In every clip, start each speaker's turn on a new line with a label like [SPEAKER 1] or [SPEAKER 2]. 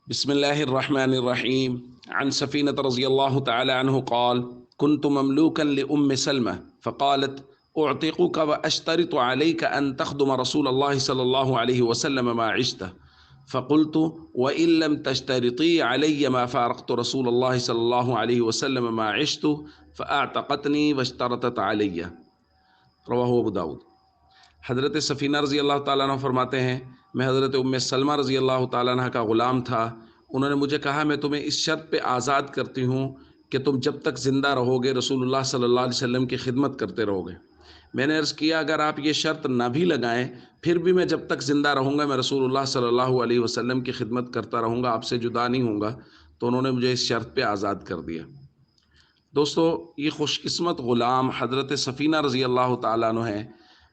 [SPEAKER 1] بسم الله الرحمن الرحيم. عن سفينة رضي الله تعالى عنه قال: كنت مملوكا لأم سلمة فقالت: أعتقك وأشترط عليك أن تخدم رسول الله صلى الله عليه وسلم ما عشت. فقلت: وإن لم تشترطي علي ما فارقت رسول الله صلى الله عليه وسلم ما عشت. فأعتقتني واشترطت علي. رواہ ابو داود۔ حضرت سفینہ رضی اللہ تعالیٰ عنہ فرماتے ہیں، میں حضرت ام سلمہ رضی اللہ تعالیٰ عنہ کا غلام تھا۔ انہوں نے مجھے کہا، میں تمہیں اس شرط پہ آزاد کرتی ہوں کہ تم جب تک زندہ رہو گے رسول اللہ صلی اللہ علیہ وسلم کی خدمت کرتے رہو گے۔ میں نے عرض کیا، اگر آپ یہ شرط نہ بھی لگائیں پھر بھی میں جب تک زندہ رہوں گا میں رسول اللہ صلی اللہ علیہ وسلم کی خدمت کرتا رہوں گا، آپ سے جدا نہیں ہوں گا۔ تو انہوں نے مجھے اس شرط پہ آزاد کر دیا۔ دوستو، یہ خوش قسمت غلام حضرت سفینہ رضی اللہ تعالیٰ عنہ ہیں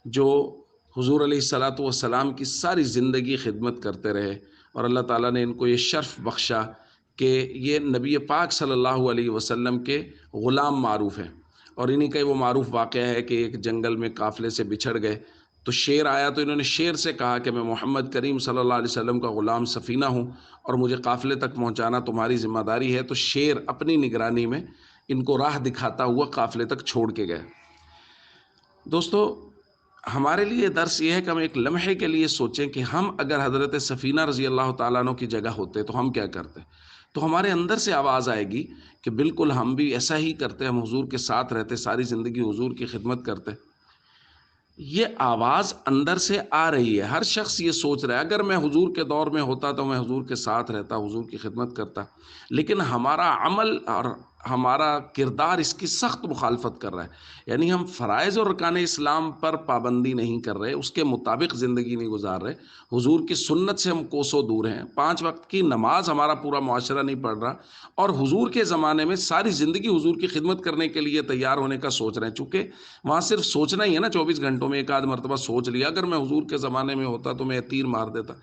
[SPEAKER 1] جو حضور علیہ الصلاۃ والسلام کی ساری زندگی خدمت کرتے رہے، اور اللہ تعالیٰ نے ان کو یہ شرف بخشا کہ یہ نبی پاک صلی اللہ علیہ وسلم کے غلام معروف ہیں۔ اور انہی کا وہ معروف واقعہ ہے کہ ایک جنگل میں قافلے سے بچھڑ گئے تو شیر آیا، تو انہوں نے شیر سے کہا کہ میں محمد کریم صلی اللہ علیہ وسلم کا غلام سفینہ ہوں اور مجھے قافلے تک پہنچانا تمہاری ذمہ داری ہے۔ تو شیر اپنی نگرانی میں ان کو راہ دکھاتا ہوا قافلے تک چھوڑ کے گئے۔ دوستو، ہمارے لیے درس یہ ہے کہ ہم ایک لمحے کے لیے سوچیں کہ ہم اگر حضرت سفینہ رضی اللہ تعالیٰ عنہ کی جگہ ہوتے تو ہم کیا کرتے؟ تو ہمارے اندر سے آواز آئے گی کہ بالکل ہم بھی ایسا ہی کرتے، ہم حضور کے ساتھ رہتے، ساری زندگی حضور کی خدمت کرتے۔ یہ آواز اندر سے آ رہی ہے، ہر شخص یہ سوچ رہا ہے اگر میں حضور کے دور میں ہوتا تو میں حضور کے ساتھ رہتا، حضور کی خدمت کرتا۔ لیکن ہمارا عمل اور ہمارا کردار اس کی سخت مخالفت کر رہا ہے، یعنی ہم فرائض اور ارکان اسلام پر پابندی نہیں کر رہے، اس کے مطابق زندگی نہیں گزار رہے، حضور کی سنت سے ہم کوسوں دور ہیں، 5 وقت کی نماز ہمارا پورا معاشرہ نہیں پڑھ رہا، اور حضور کے زمانے میں ساری زندگی حضور کی خدمت کرنے کے لیے تیار ہونے کا سوچ رہے ہیں۔ چونکہ وہاں صرف سوچنا ہی ہے نا، 24 گھنٹوں میں ایک آدھ مرتبہ سوچ لیا اگر میں حضور کے زمانے میں ہوتا تو میں تیر مار دیتا۔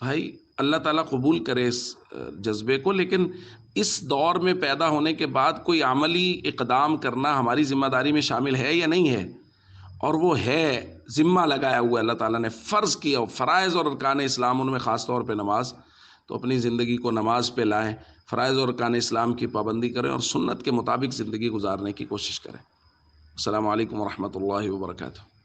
[SPEAKER 1] بھائی، اللہ تعالیٰ قبول کرے اس جذبے کو، لیکن اس دور میں پیدا ہونے کے بعد کوئی عملی اقدام کرنا ہماری ذمہ داری میں شامل ہے یا نہیں ہے؟ اور وہ ہے، ذمہ لگایا ہوا اللہ تعالیٰ نے، فرض کیا فرائض اور ارکان اسلام، ان میں خاص طور پہ نماز۔ تو اپنی زندگی کو نماز پہ لائیں، فرائض اور ارکان اسلام کی پابندی کریں اور سنت کے مطابق زندگی گزارنے کی کوشش کریں۔ السلام علیکم ورحمۃ اللہ وبرکاتہ۔